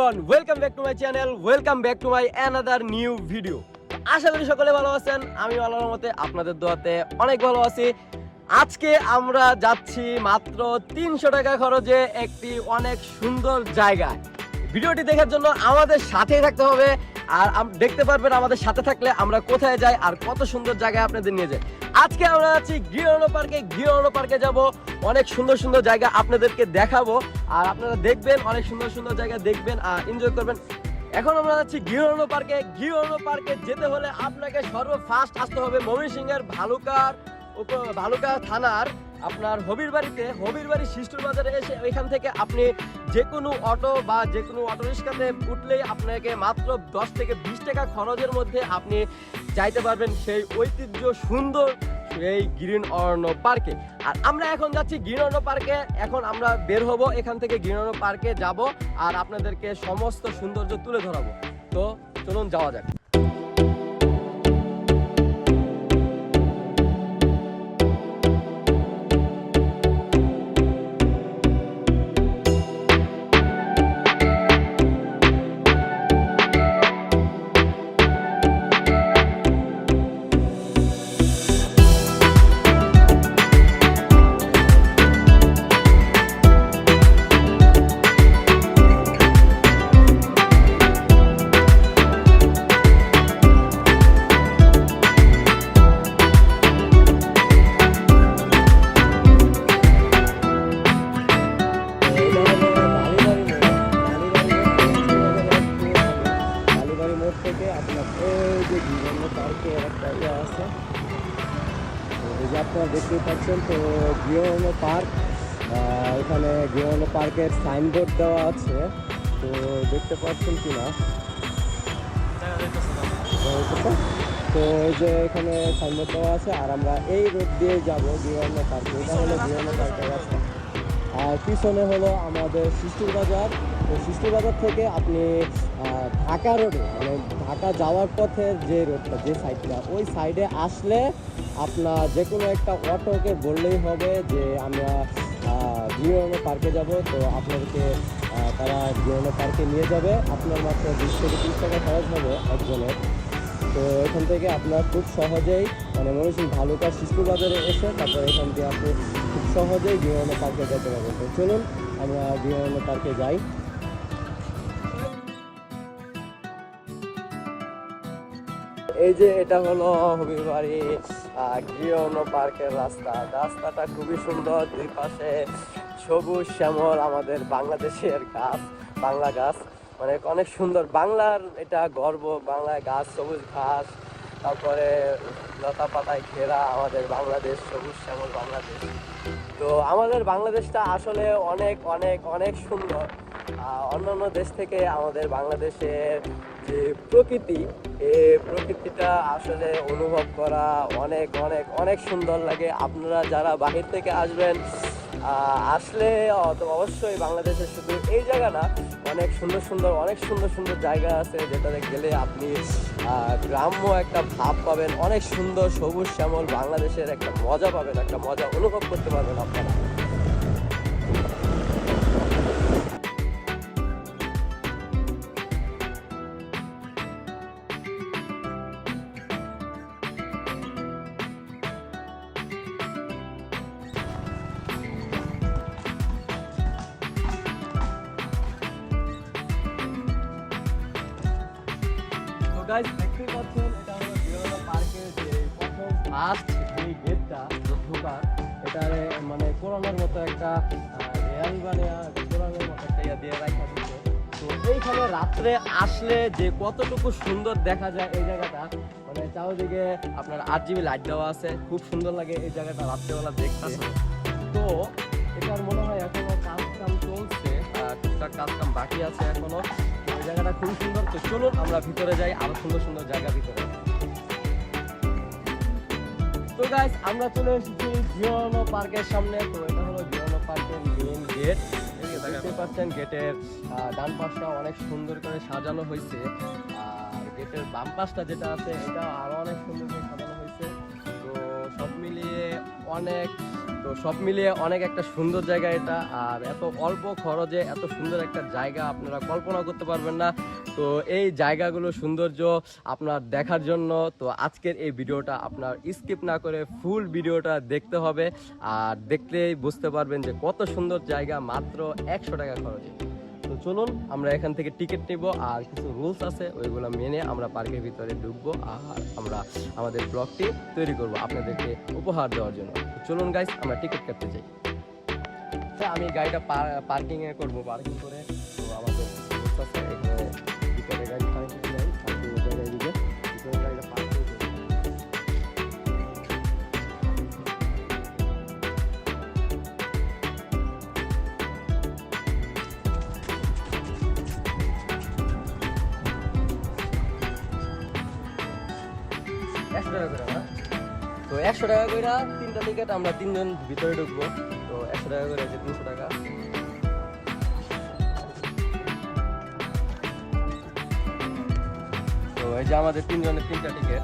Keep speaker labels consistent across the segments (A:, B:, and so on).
A: Everyone, welcome back to my channel, welcome back to my another new video. আশা করি সকলে ভালো আছেন। আমি আল্লাহর রহমতে আপনাদের দোয়াতে অনেক ভালো আছি। আজকে আমরা যাচ্ছি মাত্র 300 টাকা খরচে একটি অনেক সুন্দর জায়গায়। ভিডিওটি দেখার জন্য আমাদের সাথেই থাকতে হবে। আর দেখতে পারবেন আমাদের সাথে থাকলে আমরা কোথায় যাই আর কত সুন্দর জায়গায় আপনাদের নিয়ে যাই। আজকে আমরা যাচ্ছি গিরনো পার্কে। গিরনো পার্কে যাব, অনেক সুন্দর সুন্দর জায়গা আপনাদেরকে দেখাবো। আর আপনারা দেখবেন, অনেক সুন্দর সুন্দর জায়গা দেখবেন আর এনজয় করবেন। এখন আমরা যাচ্ছি গিরনো পার্কে। গিরনো পার্কে যেতে হলে আপনাকে সর্বফার্স্ট আসতে হবে ময়মনসিংহের ভালুকা থানার আপনার হবির বাড়ি শিষ্টুর বাজারে এসে ওইখান থেকে আপনি যে কোনো অটো বা যে কোনো অটো রিক্সাতে উঠলেই আপনাকে মাত্র 10 থেকে 20 টাকা খরচের মধ্যে আপনি যাইতে পারবেন সেই ঐতিহ্য সুন্দর এই গ্রিন অরণ্য পার্কে। আর আমরা এখন যাচ্ছি গ্রিন অরণ্য পার্কে। এখন আমরা বের হব এখান থেকে গ্রিন অরণ্য পার্কে যাব আর আপনাদেরকে সমস্ত সৌন্দর্য তুলে ধরাবো। তো চলুন যাওয়া যাক। আপনারা দেখতেই পাচ্ছেন তো গিরনো পার্ক। এখানে গিরনো পার্কের সাইনবোর্ড দেওয়া আছে, তো দেখতে পাচ্ছেন কিনা। তো এই যে এখানে সাইনবোর্ড দেওয়া আছে আর আমরা এই রোড দিয়ে যাব গিরনো পার্কে। এটা হলো গিরনো পার্কের রাস্তা। আর পিছনে হলো আমাদের শিষ্টুর বাজার। তো শিষ্টুর বাজার থেকে আপনি ঢাকা রোডে মানে ঢাকা যাওয়ার পথের যে রোডটা, যে সাইডটা, ওই সাইডে আসলে আপনার যে কোনো একটা অটোকে বললেই হবে যে আমরা গিরনো পার্কে যাব। তো আপনাদেরকে তারা গিরনো পার্কে নিয়ে যাবে। আপনার মাত্র 20 থেকে 30 টাকা খরচ হবে একজনের। তো এখান থেকে আপনার খুব সহজেই মানে ময়মনসিংহ ভালুকা শিষ্টু বাজারে এসে তারপর এখান থেকে আপনি খুব সহজেই গিরনো পার্কে যেতে পারবেন। তো চলুন আমরা গিরনো পার্কে যাই। এই যে এটা হলো হবির বাড়ি গিরনো পার্কের রাস্তাটা খুবই সুন্দর। দুই পাশে সবুজ শ্যামল আমাদের বাংলাদেশের গাছ, বাংলা গাছ, মানে অনেক সুন্দর। বাংলার এটা গর্ব, বাংলায় গাছ, সবুজ ঘাস, তারপরে লতা পাতায় ঘেরা আমাদের বাংলাদেশ, সবুজ শ্যামল বাংলাদেশ। তো আমাদের বাংলাদেশটা আসলে অনেক অনেক অনেক সুন্দর। অন্যান্য দেশ থেকে আমাদের বাংলাদেশের যে প্রকৃতি, এই প্রকৃতিটা আসলে অনুভব করা অনেক অনেক অনেক সুন্দর লাগে। আপনারা যারা বাহির থেকে আসবেন, আসলে অবশ্যই বাংলাদেশের শুধু এই জায়গা না, অনেক সুন্দর সুন্দর জায়গা আছে যেটাতে গেলে আপনি গ্রাম্য একটা ভাব পাবেন, অনেক সুন্দর সবুজ শ্যামল বাংলাদেশের একটা মজা পাবেন, একটা মজা অনুভব করতে পারবেন আপনারা। গাইস দেখতেই পাচ্ছেন এটা হলো গিরনো পার্কের যে প্রথম ফার্স্ট যে গেটটা ঢোকার, এটার মানে কোরআনের মতো একটা রেয়াল কোরআনের মতো একটা ইয়া দিয়ে রাখা দিচ্ছে। তো এইখানে রাত্রে আসলে যে কতটুকু সুন্দর দেখা যায় এই জায়গাটা, মানে চারদিকে আপনার 8GB লাইট দেওয়া আছে, খুব সুন্দর লাগে এই জায়গাটা রাত্রেবেলা দেখতে। তো এটার মনে হয় এখনো কাজ চলছে, টুকটাক কাজ বাকি আছে এখনো। এই জায়গাটা খুবই সুন্দর। তো চলুন আমরা ভিতরে যাই, আরো সুন্দর সুন্দর জায়গা ভিতরে। তো গাইস আমরা চলে এসেছি গিরনো পার্কের সামনে। তো এটা হলো গিরনো পার্কের মেইন গেট। দেখতে পাচ্ছেন গেটের ডান পাশটা অনেক সুন্দর করে সাজানো হয়েছে, আর গেটের বাম পাশটা যেটা আছে এটা আরো অনেক সুন্দর করে সাজানো হয়েছে। তো সব মিলিয়ে অনেক তো সব মিলিয়ে অনেক একটা সুন্দর জায়গা এটা, আর এত অল্প খরচে এত সুন্দর একটা জায়গা আপনারা কল্পনা করতে পারবেন না। তো এই জায়গাগুলো সৌন্দর্য আপনার দেখার জন্য তো আজকের এই ভিডিওটা আপনার স্কিপ না করে ফুল ভিডিওটা দেখতে হবে, আর দেখলেই বুঝতে পারবেন যে কত সুন্দর জায়গা মাত্র 100 টাকা খরচে। তো চলুন আমরা এখান থেকে টিকিট নিব, আর কিছু রুলস আছে ওইগুলো মেনে আমরা পার্কের ভিতরে ঢুকবো, আর আমরা আমাদের ব্লগটি তৈরি করব আপনাদেরকে উপহার দেওয়ার জন্য। তো চলুন গাইস আমরা টিকিট কাটতে যাই। আমি গাড়িটা পার্কিংয়ে করবো, পার্কিং করে তো আমাদের রুলস আছে এখানে ভিতরে গাড়ি পার্কিং যাই, পার্কিং জায়গায় দিকে ভিতরে গাড়িটা পার্কিং করবো। তো 100 টাকা করে 3টা টিকিট, আমরা 3 জন ভিতরে ঢুকবো। তো 100 টাকা করে আছে 300 টাকা। তো এই যে আমাদের 3 জনের 3টা টিকিট।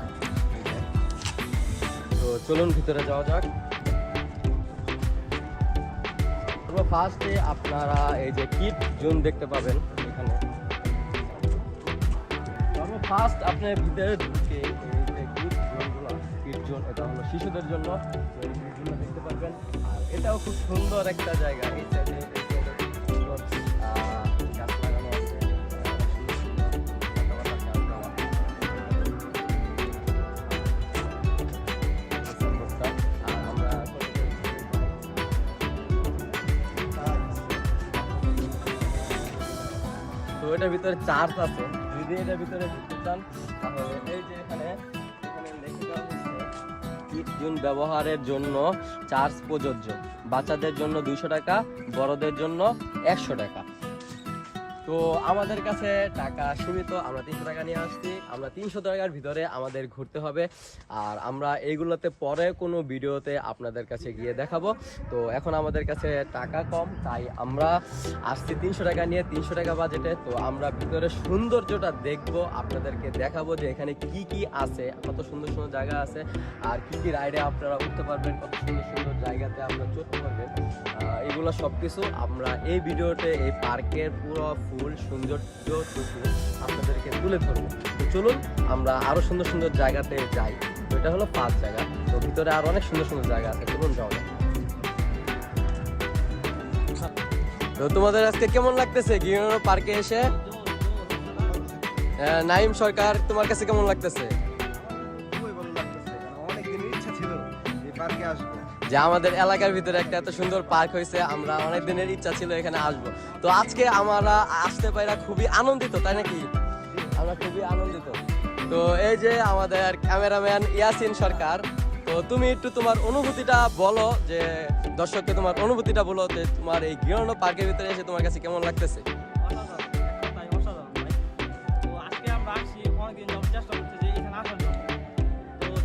A: তো চলুন ভিতরে যাওয়া যাক। ফার্স্টে আপনারা এই যে কিড জোন দেখতে পাবেন এখানে। ফার্স্ট আপনার ভিতরে ঢুকে এটা হলো শিশুদের জন্য, দেখতে পারবেন। আর এটাও খুব সুন্দর একটা জায়গা, এই সাইডে গাছ লাগানো আছে। তো এটার ভিতরে চার্জ আছে, যদি এটার ভিতরে ঢুকতে চান তাহলে এই যে এখানে জুন ব্যবহারের জন্য চার্জ প্রযোজ্য। বাচ্চাদের জন্য 200 টাকা, বড়দের জন্য 100 টাকা। তো আমাদের কাছে টাকা সীমিত, আমরা 300 টাকা নিয়ে আসছি। আমরা 300 টাকার ভিতরে আমাদের ঘুরতে হবে, আর আমরা এইগুলোতে পরে কোনো ভিডিওতে আপনাদের কাছে গিয়ে দেখাবো। তো এখন আমাদের কাছে টাকা কম, তাই আমরা আসছি 300 টাকা নিয়ে, 300 টাকা বাজেটে। তো আমরা ভিতরে সৌন্দর্যটা দেখবো, আপনাদেরকে দেখাবো যে এখানে কি কি আছে, কত সুন্দর সুন্দর জায়গা আছে, আর কি কি রাইডে আপনারা উঠতে পারবেন, কত সুন্দর সুন্দর জায়গাতে আমরা চলতে পারবেন। এগুলো সব কিছু আমরা এই ভিডিওতে এই পার্কের পুরো ফুল সৌন্দর্যটুকু আপনাদেরকে তুলে ধরবো। তো চলুন আমরা আরো সুন্দর সুন্দর জায়গাতে যাই। তো এটা হলো 5 জায়গা, তো ভিতরে আরো অনেক সুন্দর সুন্দর জায়গা আছে, চলুন যাওয়া যাক। তো তোমাদের আজকে কেমন লাগতেছে গিরনো পার্কে এসে? নাইম সরকার, তোমার কাছে কেমন লাগতেছে?
B: খুবই ভালো লাগতেছে, অনেক দিনের ইচ্ছা ছিল এই পার্কে আসবো,
A: যে আমাদের এলাকার ভিতরে একটা এত সুন্দর পার্ক হয়েছে, আমরা অনেক দিনের ইচ্ছা ছিল এখানে আসবো। তো আজকে আমরা আসতে পাইরা খুবই আনন্দিত, তাই নাকি? আমরা খুবই আনন্দিত। তো এই যে আমাদের ক্যামেরাম্যান ইয়াসিন সরকার, তো তুমি একটু তোমার অনুভূতিটা বলো, যে দর্শককে তোমার অনুভূতিটা বলো, যে তোমার এই গিরনো পার্কের ভিতরে এসে তোমার কাছে কেমন লাগতেছে?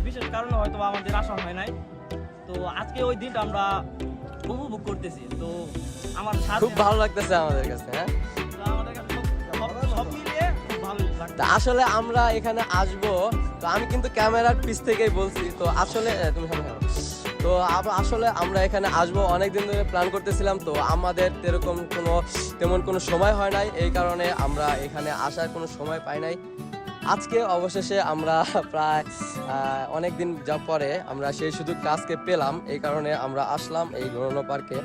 C: বিশেষ কারণে হয়তো আমাদের আসা হয় নাই, তো আজকে ওই দিনটা আমরা উপভোগ করতেছি। তো আমার
A: খুব ভালো লাগতেছে আমাদের কাছে। হ্যাঁ,
C: আমাদের কাছে সব মিলিয়ে খুব ভালো লাগছে।
A: আসলে আমরা এখানে আসবো, তো আমি কিন্তু ক্যামেরার পিছ থেকেই বলছি। তো আসলে তুমি তো আসলে আমরা এখানে আসবো অনেকদিন ধরে প্ল্যান করতেছিলাম, তো আমাদের তেমন কোনো সময় হয় নাই, এই কারণে আমরা এখানে আসার কোনো সময় পাই নাই। আজকে অবশেষে আমরা প্রায় অনেকদিন যা পরে আমরা সেই সুযোগ কাজকে পেলাম, এই কারণে আমরা আসলাম এই গিরনো পার্কে।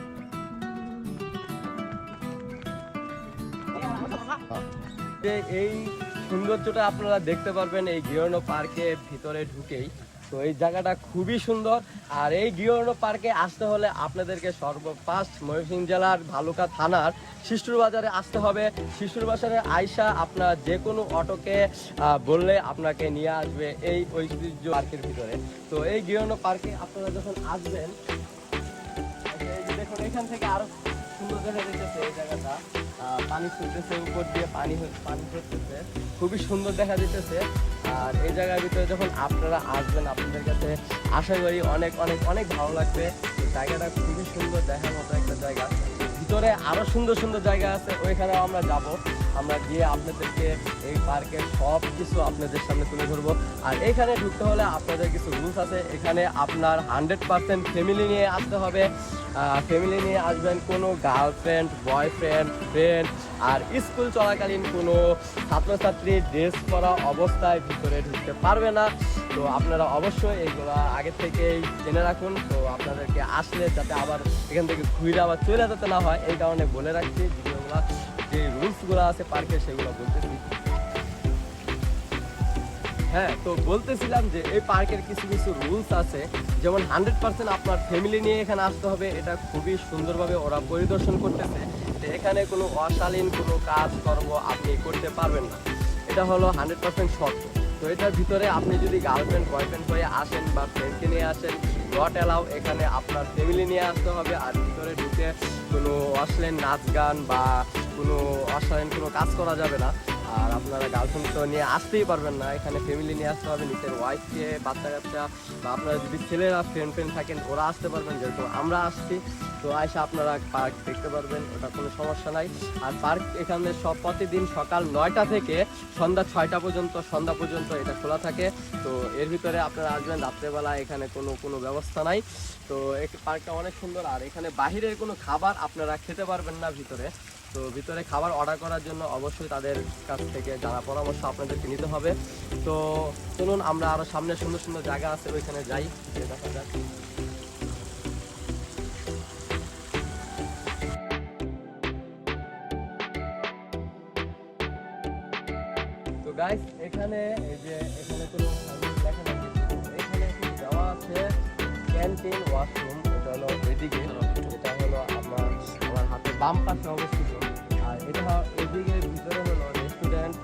A: এই সৌন্দর্যটা আপনারা দেখতে পারবেন এই গিরনো পার্কের ভিতরে ঢুকেই। তো এই জায়গাটা খুবই সুন্দর, আর এই গিরনো পার্কে আসতে হলে আপনাদেরকে সর্বপ্রথম ময়মনসিংহ জেলার ভালুকা থানার শিশুর বাজারে আসতে হবে। শিশুর বাজারে আইসা আপনার যে কোনো অটোকে বললে আপনাকে নিয়ে আসবে এই ঐতিহ্য পার্কের ভিতরে। তো এই গিরনো পার্কে আপনারা যখন আসবেন, দেখুন এখান থেকে আরো সুন্দর দেখা যাচ্ছে এই জায়গাটা, পানি ছুটতেছে উপর দিয়ে, পানি ছুটতেছে, খুবই সুন্দর দেখা যেতেছে। আর এই জায়গার ভিতরে যখন আপনারা আসবেন, আপনাদের কাছে আশা করি অনেক অনেক অনেক ভালো লাগবে। জায়গাটা খুবই সুন্দর, দেখার মতো একটা জায়গা। ভিতরে ভিতরে আরো সুন্দর সুন্দর জায়গা আছে, ওইখানেও আমরা যাব। আমরা গিয়ে আপনাদেরকে এই পার্কের সব কিছু আপনাদের সামনে তুলে ধরবো। আর এইখানে ঢুকতে হলে আপনাদের কিছু রুলস আছে। এখানে আপনার 100% ফ্যামিলি নিয়ে আসতে হবে। ফ্যামিলি নিয়ে আসবেন, কোনো গার্লফ্রেন্ড, বয়ফ্রেন্ড, ফ্রেন্ড আর স্কুল চলাকালীন কোনো ছাত্রছাত্রী ড্রেস পরা অবস্থায় ভিতরে ঢুকতে পারবে না। তো আপনারা অবশ্যই এইগুলো আগে থেকেই জেনে রাখুন। তো আপনাদেরকে আসলে যাতে আবার এখান থেকে ঘুরে আবার চলে যেতে না হয়, এই কারণে বলে রাখছি। ভিডিওগুলো যে রুলসগুলো আছে পার্কে সেগুলো বলতেছি। হ্যাঁ, তো বলতেছিলাম যে এই পার্কের কিছু কিছু রুলস আছে, যেমন 100% আপনার ফ্যামিলি নিয়ে এখানে আসতে হবে। এটা খুবই সুন্দরভাবে ওরা পরিদর্শন করতেছে যে এখানে কোনো অশালীন কোনো কাজকর্ম আপনি করতে পারবেন না। এটা হলো 100% শর্ত। তো এটার ভিতরে আপনি যদি গার্লফ্রেন্ড বয়ফ্রেন্ড হয়ে আসেন বা ফ্রেন্ডকে নিয়ে আসেন, নট অ্যালাউ। এখানে আপনার ফ্যামিলি নিয়ে আসতে হবে। আর ভিতরে ঢুকে কোনো অশ্লীল নাচ গান বা কোনো অশালীন কোনো কাজ করা যাবে না। আর আপনারা গার্লফ্রেন্ড তো নিয়ে আসতেই পারবেন না, এখানে ফ্যামিলি নিয়ে আসতে হবে, নিজের ওয়াইফকে, বাচ্চা কাচ্চা বা আপনারা যদি ছেলেরা ফ্রেন্ড থাকেন ওরা আসতে পারবেন, যেরকম আমরা আসছি। তো আইসা আপনারা পার্ক দেখতে পারবেন, ওটা কোনো সমস্যা নাই। আর পার্ক এখানে সব প্রতিদিন সকাল 9টা থেকে সন্ধ্যা 6টা পর্যন্ত, সন্ধ্যা পর্যন্ত এটা খোলা থাকে। তো এর ভিতরে আপনারা আসবেন রাত্রেবেলা, এখানে কোনো ব্যবস্থা নাই। তো এই পার্কটা অনেক সুন্দর। আর এখানে বাহিরের কোনো খাবার আপনারা খেতে পারবেন না ভিতরে। তো ভিতরে খাবার অর্ডার করার জন্য অবশ্যই তাদের কাছ থেকে যারা পরামর্শ আপনাদেরকে নিতে হবে। তো চলুন আমরা আরো সামনে সুন্দর সুন্দর জায়গা আছে ওইখানে যাই, দেখা যাক। তো গাইস, এখানে এই যে এখানে কোনো লেখা নাকি, এখানে দেওয়া আছে ক্যান্টিন ওয়াশরুম। এটা হলো এদিকে, এটা হলো আমার হাতে বাম পাশে অবস্থিত। আর এটা এদিকে ভিতরে হলো রেস্টুরেন্ট,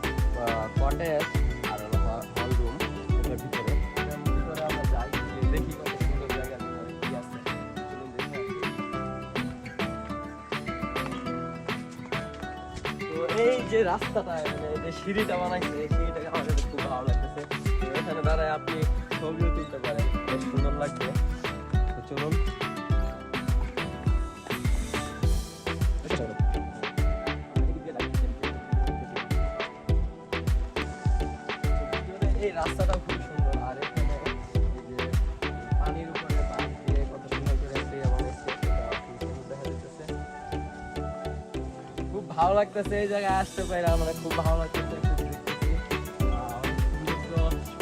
A: কটেজ আর হলো হল রুম। এটার ভিতরে আমরা যাই, দেখি কত সুন্দর জায়গা কি আছে। চলুন দেখে আসি। তো এই যে রাস্তাটা, মানে যে সিঁড়িটা বানাইছে, এই সিঁড়িটাকে আমার কাছে খুব ভালো লাগতেছে। তো এখানে দাঁড়ায় আপনি ছবিও তুলতে পারেন, বেশ সুন্দর লাগবে। তো চলুন। এই রাস্তাটা খুব সুন্দর। আর এখানে এই যে পানির উপরে বাঁশ দিয়ে কত সুন্দর করে দেখা যাচ্ছে, খুব ভালো লাগতেছে। এই জায়গায় আসতে পারি মানে খুব ভালো লাগতেছে।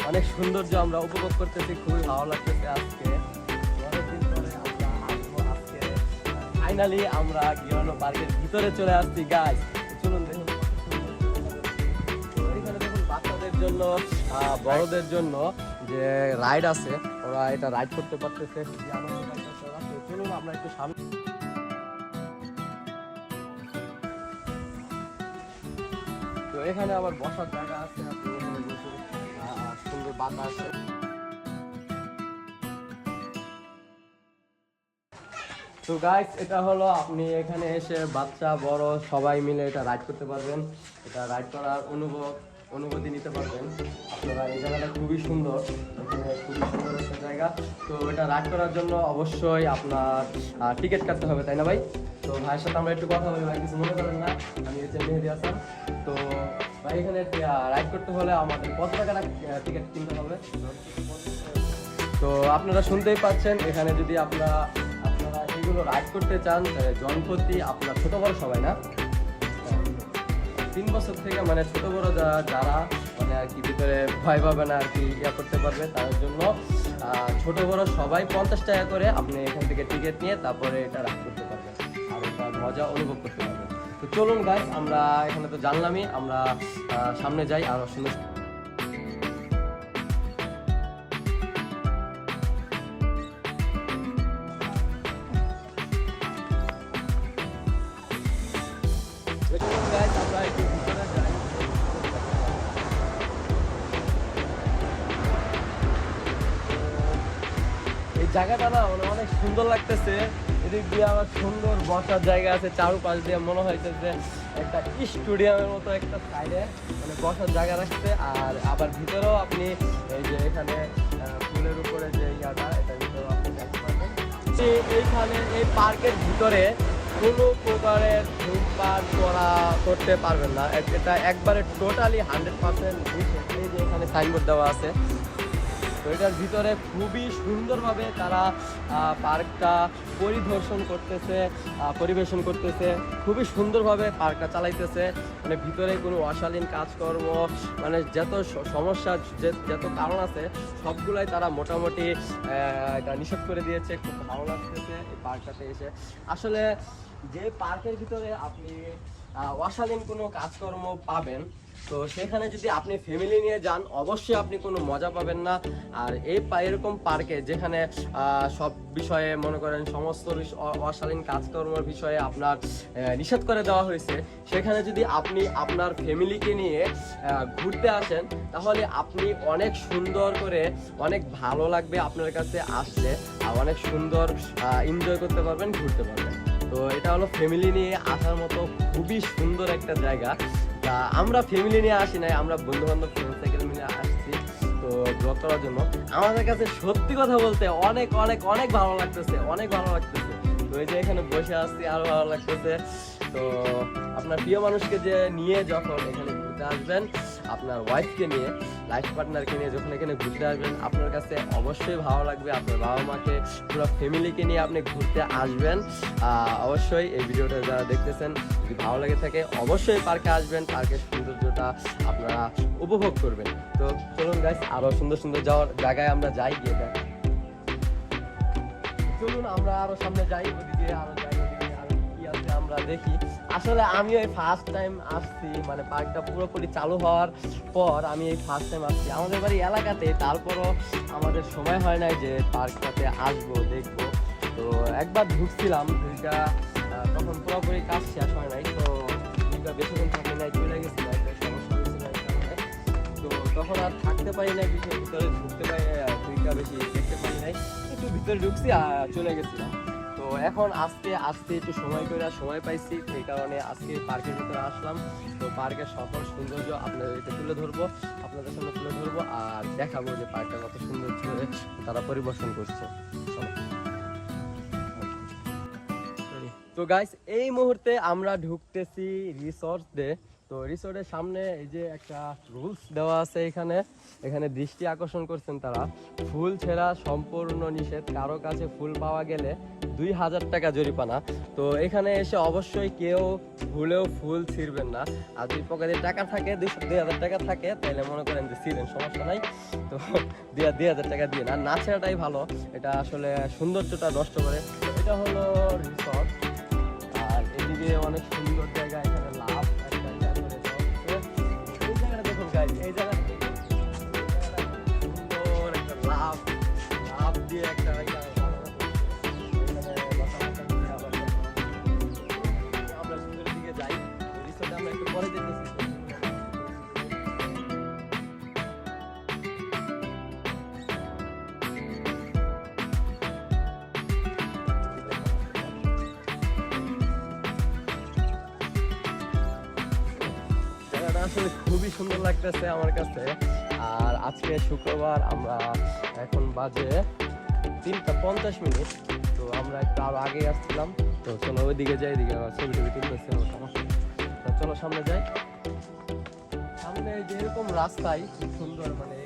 A: অনেক সৌন্দর্য আমরা উপভোগ করতেছি, খুবই ভালো লাগতেছে। আজকে অনেকদিন পরে আমরা আসবো। আজকে ফাইনালি আমরা গিরানো পার্কের ভিতরে চলে আসছি গাইস। চলুন দেখুন এখানে দেখুন বাচ্চাদের জন্য, বড়দের জন্য যে রাইড আছে, ওরা এটা রাইড করতে পারতেছে, খুবই আনন্দ পাইতেছে ওরা। তো চলুন আমরা একটু সামনে। তো এখানে আবার বসার জায়গা আছে, আপনি এখানে বসে সুন্দর বাতাস। তো গাইস, এটা হলো আপনি এখানে এসে বাচ্চা বড় সবাই মিলে এটা রাইড করতে পারবেন। এটা রাইড করার অনুভূতি নিতে পারবেন আপনারা। এই জায়গাটা খুবই সুন্দর, খুবই সুন্দর একটা জায়গা। তো এটা রাইড করার জন্য অবশ্যই আপনার টিকিট কাটতে হবে, তাই না ভাই? তো ভাইয়ের সাথে আমরা একটু কথা বলি। ভাই কিছু মনে করেন না, আমি হচ্ছে মেহেদি হাসান। তো ভাই এখানে রাইড করতে হলে আমাদের কত টাকা টিকিট কিনতে হবে? তো আপনারা শুনতেই পাচ্ছেন, এখানে যদি আপনারা এগুলো রাইড করতে চান জনপ্রতি আপনার ছোট বড় সবাই না, 3 বছর থেকে মানে ছোট বড় যারা মানে আর কি ভিতরে ভয় পাবে না আর কি করতে পারবে, তাদের জন্য ছোট বড় সবাই 50 টাকা করে আপনি এখান থেকে টিকিট নিয়ে তারপরে এটা রাইড করতে পারবেন আর এটা মজা অনুভব করতে পারবেন। তো চলুন গাইস, আমরা এখানে তো জানলামই, আমরা সামনে যাই আরো সুন্দর। এই জায়গাটা না অনেক সুন্দর লাগতেছে। এদিক দিয়ে আবার সুন্দর বসার জায়গা আছে, চারুপাশ দিয়ে মনে হয়েছে যে একটা স্টেডিয়ামের মতো একটা সাইডে মানে বসার জায়গা রাখছে। আর আবার ভিতরেও আপনি এই যে এখানে ফুলের উপরে যে ইয়াটা, এটার ভিতরেও আপনি দেখতে পারবেন। এইখানে এই পার্কের ভিতরে কোনো প্রকার প্রকারের ধূমপান করতে পারবেন না। এটা একবারে টোটালি 100% নিষেধ। এই যে এখানে সাইনবোর্ড দেওয়া আছে। তো এটার ভিতরে খুবই সুন্দরভাবে তারা পার্কটা পরিবেশন করতেছে, খুবই সুন্দরভাবে পার্কটা চালাইতেছে। মানে ভিতরে কোনো অশালীন কাজকর্ম, মানে যত সমস্যা, যত কারণ আছে সবগুলাই তারা মোটামুটি এটা নিষেধ করে দিয়েছে। খুব ভালো লাগতেছে এই পার্কটাতে এসে। আসলে যে পার্কের ভিতরে আপনি অশালীন কোনো কাজকর্ম পাবেন, তো সেখানে যদি আপনি ফ্যামিলি নিয়ে যান অবশ্যই আপনি কোনো মজা পাবেন না। আর এরকম পার্কে যেখানে সব বিষয়ে মনে করেন সমস্ত অশালীন কাজকর্মের বিষয়ে আপনার নিষেধ করে দেওয়া হয়েছে, সেখানে যদি আপনি আপনার ফ্যামিলিকে নিয়ে ঘুরতে আসেন তাহলে আপনি অনেক সুন্দর করে, অনেক ভালো লাগবে আপনার কাছে আসলে, আর অনেক সুন্দর এনজয় করতে পারবেন, ঘুরতে পারবেন। তো এটা হলো ফ্যামিলি নিয়ে আসার মতো খুবই সুন্দর একটা জায়গা। আমরা ফ্যামিলি নিয়ে আসি নাই, আমরা বন্ধু বান্ধব সাইকেল মিলে আসছি তো ব্লগ করার জন্য। আমাদের কাছে সত্যি কথা বলতে অনেক অনেক অনেক ভালো লাগতেছে, অনেক ভালো লাগতেছে। তো এই যে এখানে বসে আসছি, আরো ভালো লাগতেছে। তো আপনার প্রিয় মানুষকে যে নিয়ে যখন এখানে ঘুরতে আসবেন, আপনার ওয়াইফকে নিয়ে, লাইফ পার্টনারকে নিয়ে যখন এখানে ঘুরতে আসবেন, আপনার কাছে অবশ্যই ভালো লাগবে। আপনার বাবা মাকে, পুরো ফ্যামিলিকে নিয়ে আপনি ঘুরতে আসবেন। অবশ্যই এই ভিডিওটা যারা দেখতেছেন যদি ভালো লাগে থাকে অবশ্যই পার্কে আসবেন, পার্কের সৌন্দর্যটা আপনারা উপভোগ করবেন। তো চলুন গাইস, আরো সুন্দর সুন্দর যাওয়ার জায়গায় আমরা যাই, গিয়ে দেখ। চলুন আমরা আরো সামনে যাই, ওদিকে আরো যাই, ওদিকে আরো কি আছে আমরা দেখি। আসলে আমি ওই ফার্স্ট টাইম আসছি, মানে পার্কটা পুরোপুরি চালু হওয়ার পর আমি এই ফার্স্ট টাইম আসছি আমাদের বাড়ি এলাকাতে। তারপরও আমাদের সময় হয় নাই যে পার্কটাতে আসবো, দেখবো। তো একবার ঢুকছিলাম, তখন পুরোপুরি কাজ শেষ হয় নাই, তো বেশিক্ষণ থাকি নাই, চলে গেছিল, একটা সমস্যা হয়েছিল এই কারণে। তো তখন আর থাকতে পারি নাই, ভিতরে ঢুকতে পারি, বেশি দেখতে পারি নাই, একটু ভিতরে ঢুকছি আর চলে গেছিলাম। তো এখন আজকে একটু সময় পাইছি, এই কারণে আজকে পার্কের ভিতরে আসলাম। তো পার্কের সকল সৌন্দর্য আপনাদেরকে আপনাদের সামনে তুলে ধরবো আর দেখাবো যে পার্কটা কত সুন্দর তারা পরিবেশন করছে। তো গাইস, এই মুহূর্তে আমরা ঢুকতেছি রিসর্টে। তো রিসর্টের সামনে এই যে একটা রুলস দেওয়া আছে, এখানে দৃষ্টি আকর্ষণ করছেন তারা, ফুল ছেঁড়া সম্পূর্ণ নিষেধ, কারো কাছে ফুল পাওয়া গেলে 2000 টাকা জরিমানা। তো এখানে এসে অবশ্যই কেউ ভুলেও ফুল ছিঁড়বেন না। আর যদি পকেটে টাকা থাকে, 2000 টাকা থাকে, তাহলে মনে করেন যে ছিঁড়েন, সমস্যা নাই। তো 2000 টাকা দিয়ে না ছেঁড়াটাই ভালো, এটা আসলে সৌন্দর্যটা নষ্ট করে। এটা হলো রিসর্ট, আর এদিকে অনেক সুন্দর জায়গা, এখানে লাভ একটা জায়গা রয়েছে। এই জায়গাটা দেখুন গাইস, এই জায়গাটা সুন্দর একটা লাভ দিয়ে একটা আমরা সুন্দরের দিকে যাই। রিসর্টে আমরা একটু পরে যেতেছি। আসলে খুবই সুন্দর লাগতেছে আমার কাছে। আর আজকে শুক্রবার, আমরা এখন বাজে 3:50। তো আমরা একটু আরো আগে আসছিলাম। তো চলো ওইদিকে যাই, এদিকে ছবি তুলতেছে। চলো সামনে যাই। সামনে যেরকম রাস্তায় খুব সুন্দর, মানে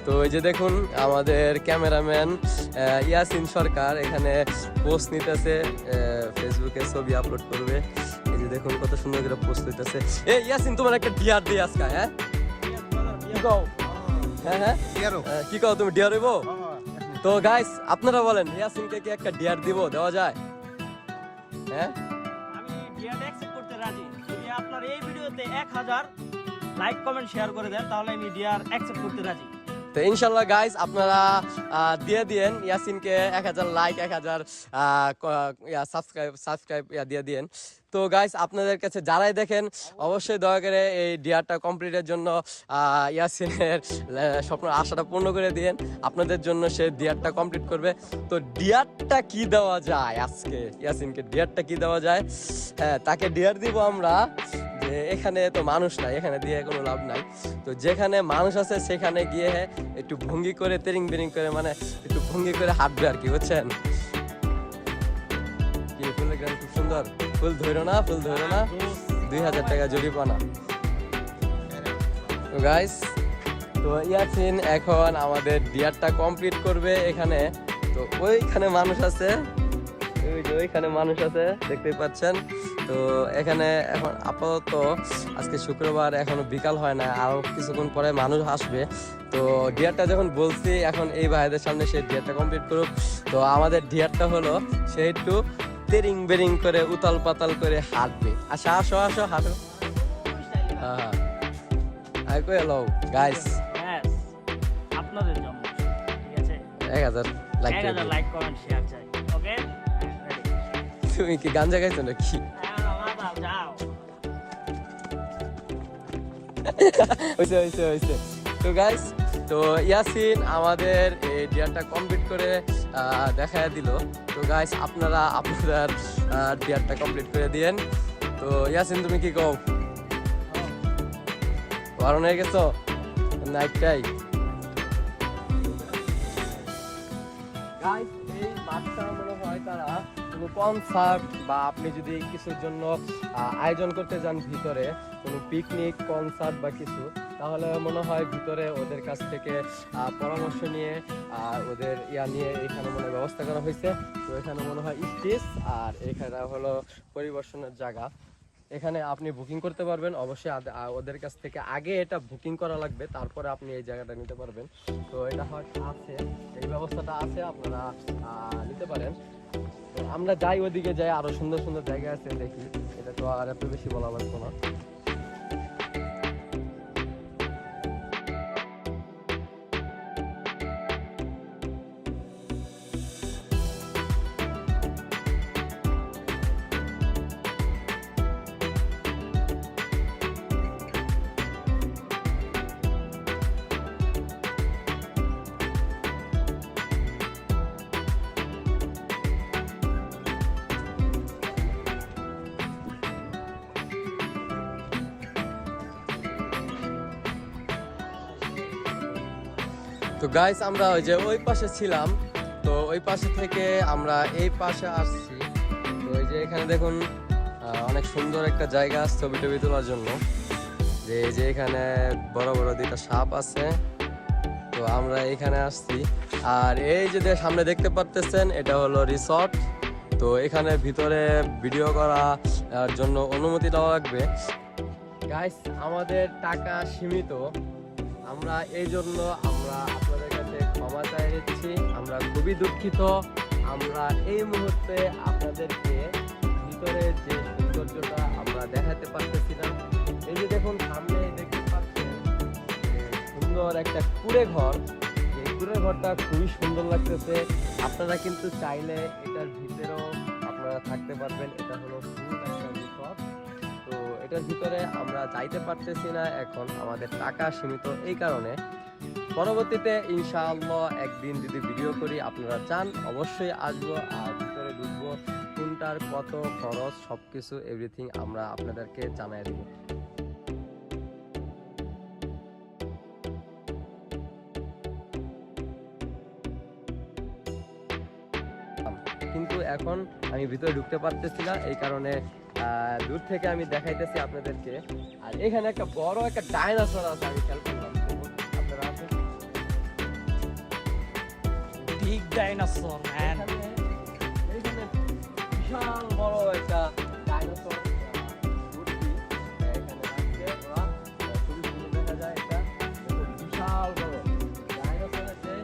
A: তো এই যে দেখুন আমাদের ক্যামেরাম্যান ইয়াসিন সরকার এখানে পোস্ট নিতেছে, ফেসবুকে ছবি আপলোড করবে। এই যে দেখুন কত সুন্দর করে পোস্ট নিতেছে। এই ইয়াসিন, তোমার একটা ডিয়ার দিই আজকে, হ্যাঁ কি কও? হ্যাঁ কি কও, তুমি ডিয়ার হইবো? তো গাইস আপনারা বলেন, ইয়াসিনকে কি একটা ডিয়ার দেওয়া যায়? হ্যাঁ,
C: আমি ডিয়ার অ্যাকসেপ্ট করতে রাজি। যদি আপনার এই ভিডিওতে 1000 লাইক কমেন্ট শেয়ার করে দেন তাহলে আমি ডিয়ার অ্যাকসেপ্ট করতে রাজি।
A: তো ইনশাল্লাহ গাইস আপনারা দিয়ে দিয়েন ইয়াসিনকে 1000 লাইক, 1000 সাবস্ক্রাইব দিয়ে দিয়েন। তো গাইস আপনাদের কাছে যারাই দেখেন অবশ্যই দয়া করে এই ডিয়ারটা কমপ্লিটের জন্য ইয়াসিনের স্বপ্ন আশাটা পূর্ণ করে দিয়েন। আপনাদের জন্য সে ডিয়ারটা কমপ্লিট করবে। তো ডিয়ারটা কি দেওয়া যায় আজকে ইয়াসিনকে, ডিয়ারটা কি দেওয়া যায়? হ্যাঁ, তাকে ডিয়ার দিব আমরা যে এখানে তো মানুষ নাই, এখানে দিয়ে কোনো লাভ নাই। তো যেখানে মানুষ আছে সেখানে গিয়ে একটু ভঙ্গি করে, তেরিং বেরিং করে, মানে একটু ভঙ্গি করে হাঁটবে আর কি, বুঝছেন? ফুলের গ্রান খুব সুন্দর। ফুল ধরো না, ফুল ধরো না, 2000 টাকা জরিমানা। তো গাইস, তো ইয়াসিন এখন আমাদের ডিয়ারটা কমপ্লিট করবে এখানে। তো ওইখানে মানুষ আছে, ওই যে ওইখানে মানুষ আছে দেখতেই পাচ্ছেন। তো এখানে এখন আপাতত আজকে শুক্রবার, এখনো বিকাল হয় না, আরও কিছুক্ষণ পরে মানুষ আসবে। তো ডিয়ারটা যখন বলছি এখন এই ভাইদের সামনে সে ডিয়ারটা কমপ্লিট করুক। তো আমাদের ডিয়ারটা হলো সে একটু তেরিং বেরিং করে উতাল পাতাল করে হাঁটবে। আচ্ছা আসো আসো হাঁটো। হ্যাঁ আই কই হ্যালো গাইস,
C: আপনাদের জন্য ঠিক আছে
A: 1000 লাইক
C: 1000 লাইক কমেন্ট শেয়ার চাই। ওকে
A: তুমি কি গাঞ্জা খাইছো নাকি?
C: যাও
A: হইছে। তো গাইস, তো ইয়াসিন আমাদের এই ডিয়ারটা কমপ্লিট করে দেখায় দিল। তো গাইস আপনারা আপনাদের ডিয়ারটা কমপ্লিট করে দিয়েন। তো ইয়াসিন তুমি কি কও? কারণ হয়ে গেছো নাইটটাই। গাইস এই মাঠটা মনে হয় তারা কোনো কনসার্ট বা আপনি যদি কিছুর জন্য আয়োজন করতে যান ভিতরে, কোনো পিকনিক কনসার্ট বা কিছু, তাহলে মনে হয় ভিতরে ওদের কাছ থেকে পরামর্শ নিয়ে ওদের নিয়ে এখানে মনে হয় ব্যবস্থা করা হয়েছে। তো এখানে মনে হয় স্টেজ, আর এখানে হলো পরিবেশনের জায়গা। এখানে আপনি বুকিং করতে পারবেন, অবশ্যই ওদের কাছ থেকে আগে এটা বুকিং করা লাগবে, তারপরে আপনি এই জায়গাটা নিতে পারবেন। তো এটা হয়তো আছে, এই ব্যবস্থাটা আছে, আপনারা নিতে পারেন। তো আমরা যাই ওদিকে যাই, আরো সুন্দর সুন্দর জায়গা আছে দেখি, এটা তো আর এত বেশি বলা লাগতো না। তো গাইস আমরা ওই যে ওই পাশে ছিলাম, তো ওই পাশে থেকে আমরা এই পাশে আসছি। তো ওই যে এখানে দেখুন অনেক সুন্দর একটা জায়গা ছবি টবি তোলার জন্য, যে এই যে এখানে বড় বড় দুইটা সাপ আছে। তো আমরা এখানে আসছি, আর এই যে সামনে দেখতে পারতেছেন এটা হলো রিসর্ট। তো এখানে ভিতরে ভিডিও করার জন্য অনুমতি দেওয়া লাগবে। গাইস আমাদের টাকা সীমিত, আমরা এই জন্য আমরা আপনাদের কাছে ক্ষমা চাই নিচ্ছি। আমরা খুবই দুঃখিত, আমরা এই মুহূর্তে আপনাদেরকে ভিতরে যে সৌন্দর্যটা আমরা দেখাতে পারতেছি না। এই যে দেখুন সামনে দেখতে পাচ্ছেন সুন্দর একটা কুঁড়ে ঘর, এই কুঁড়ে ঘরটা খুবই সুন্দর লাগতেছে। আপনারা কিন্তু চাইলে এটার ভিতরেও আপনারা থাকতে পারবেন। এটা হলো ফুল একটা রিসর্ট। তো এটার ভিতরে আমরা যাইতে পারতেছি না, এখন আমাদের টাকা সীমিত, এই কারণে পরবর্তীতে ইনশাআল্লাহ একদিন যদি ভিডিও করি আপনারা চান অবশ্যই আসবো, আর ভিতরে ঢুকবো, কোনটার কত খরচ সবকিছু এভরিথিং আমরা আপনাদেরকে জানাই দেব। কিন্তু এখন আমি ভিতরে ঢুকতে পারতেছি না, এই কারণে দূর থেকে আমি দেখাইতেছি আপনাদেরকে। আর এখানে একটা বড় একটা ডাইনোসর আছে, আমি খেয়াল করলাম, আপনারা আছেন
C: বিগ ডাইনোসর ম্যান।
A: এইখানে বিশাল বড় একটা ডাইনোসর মূর্তি এখানে আছে, ওরা খুবই সুন্দর দেখা যায়। এটা দেখুন বিশাল বড় ডাইনোসরের যে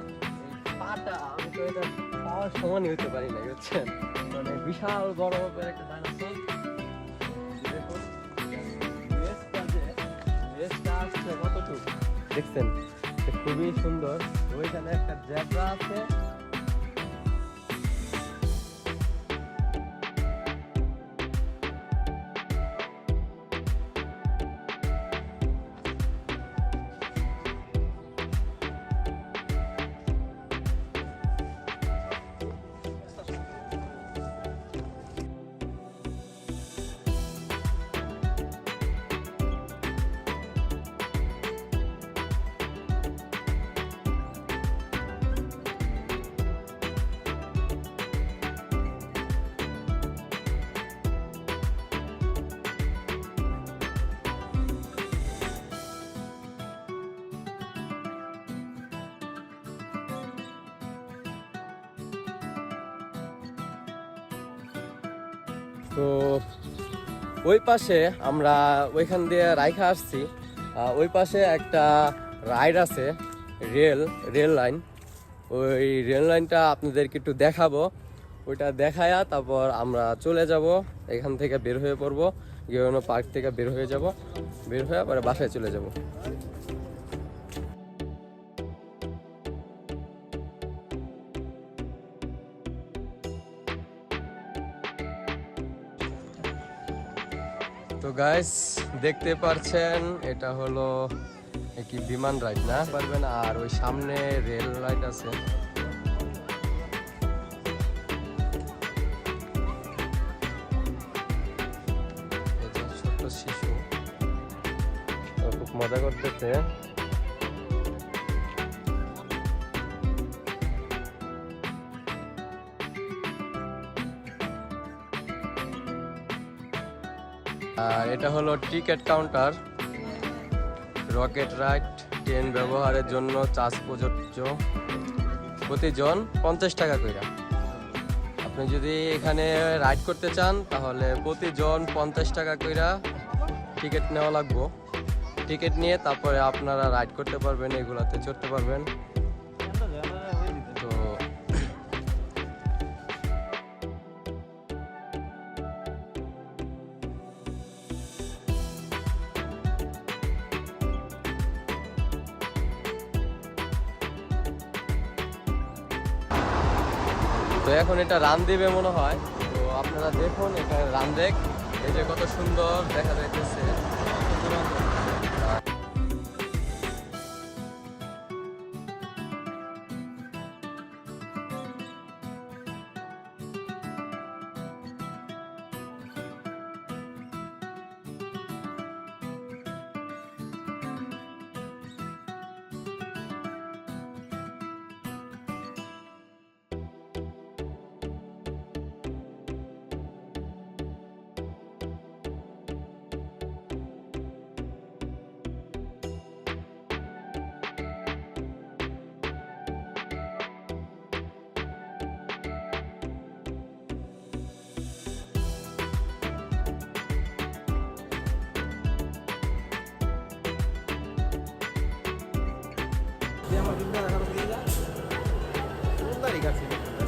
A: পাটা, আমি তো এটা পাওয়ার সমানই হতে পারি না, বুঝছেন, মানে বিশাল বড় একটা ডাইনোসর। দেখুন রেসটা আসছে কতটুকু দেখছেন, খুবই সুন্দর। ওইখানে একটা জেব্রা আছে। তো ওই পাশে আমরা ওইখান দিয়ে রাইখা আসছি, ওই পাশে একটা রাইড আছে, রেল লাইন। ওই রেল লাইনটা আপনাদেরকে একটু দেখাবো, ওইটা দেখায়া তারপর আমরা চলে যাব, এখান থেকে বের হয়ে পড়বো, গিয়ে পার্ক থেকে বের হয়ে পরে বাসায় চলে যাব। তো গাইস দেখতে পারছেন এটা হলো কি বিমান রাইড না পারবেন, আর ওই সামনে রেল লাইট আছে। ছোট্ট শিশু খুব মজা করতেছে। আর এটা হলো ticket counter, rocket ride train ব্যবহারের জন্য চার্জ প্রযোজ্য, প্রতিজন 50 টাকা করে। আপনি যদি এখানে রাইড করতে চান তাহলে প্রতিজন 50 টাকা করে টিকিট নেওয়া লাগবে। টিকিট নিয়ে তারপরে আপনারা রাইড করতে পারবেন, এগুলাতে চড়তে পারবেন। তো তো এখন এটা রান দিবে মনে হয়, তো আপনারা দেখুন এটা রান দেখ, এই যে কত সুন্দর দেখা যাইতেছে।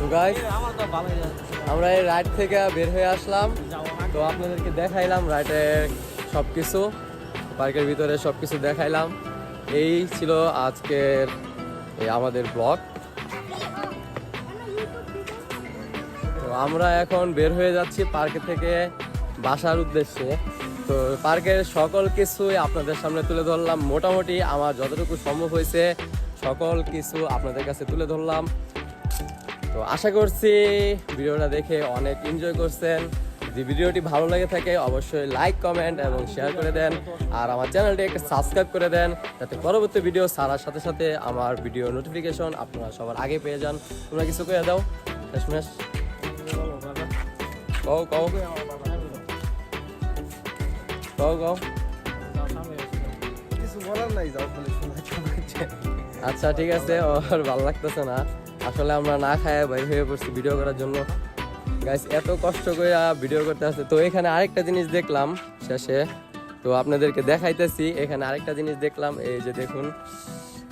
A: তো গাইস আমরা এই রাইড থেকে বের হয়ে আসলাম, তো আপনাদেরকে দেখাইলাম রাইডের সবকিছু, পার্কের ভিতরে সবকিছু দেখাইলাম। এই ছিল আজকের আমাদের ব্লগ। তো আমরা এখন বের হয়ে যাচ্ছি পার্কে থেকে বাসার উদ্দেশ্যে। তো পার্কের সকল কিছুই আপনাদের সামনে তুলে ধরলাম, মোটামুটি আমার যতটুকু সম্ভব হয়েছে সকল কিছু আপনাদের কাছে তুলে ধরলাম। তো আশা করছি ভিডিওটা দেখে অনেক এনজয় করছেন। যদি ভিডিওটি ভালো লাগে থাকে অবশ্যই লাইক, কমেন্ট এবং শেয়ার করে দেন, আর আমার চ্যানেলটি একটা সাবস্ক্রাইব করে দেন, যাতে পরবর্তী ভিডিও ছাড়ার সাথে সাথে আমার ভিডিও নোটিফিকেশন আপনারা সবার আগে পেয়ে যান। তোমরা কিছু করে দাও শেষমেশ, কও কও কও কও।
B: কিছু বলার নাই, যাও খালি শোনা।
A: আচ্ছা ঠিক আছে, ওর ভালো লাগতেছে না, আসলে আমরা না খায় বাইরে হয়ে পড়ছি ভিডিও করার জন্য। গাইস এত কষ্ট করে ভিডিও করতে আসছে। তো এখানে আরেকটা জিনিস দেখলাম শেষে, তো আপনাদেরকে দেখাইতেছি। এখানে আরেকটা জিনিস দেখলাম, এই যে দেখুন,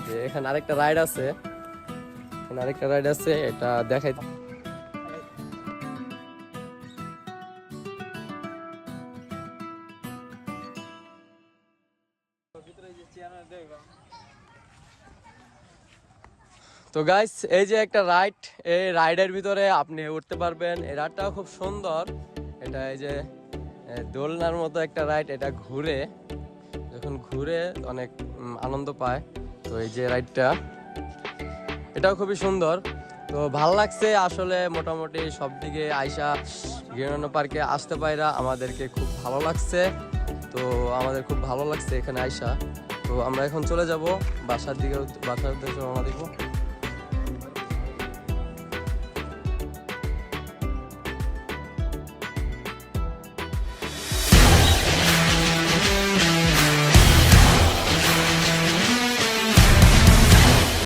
A: যে এখানে আরেকটা রাইড আছে, এখানে আরেকটা রাইড আছে, এটা দেখাই। তো গাইস এই যে একটা রাইড, এই রাইডের ভিতরে আপনি উঠতে পারবেন। এই রাইডটাও খুব সুন্দর, এটা এই যে দোলনার মতো একটা রাইড, এটা ঘুরে, যখন ঘুরে অনেক আনন্দ পায়। তো এই যে রাইডটা, এটাও খুবই সুন্দর। তো ভাল লাগছে আসলে, মোটামুটি সব দিকে আইসা গিরনানো পার্কে আসতে পাইরা আমাদেরকে খুব ভালো লাগছে। তো আমাদের খুব ভালো লাগছে এখানে আইসা। তো আমরা এখন চলে যাব বাসার দিকে, বাসার উদ্দেশ্যে রওনা দিব।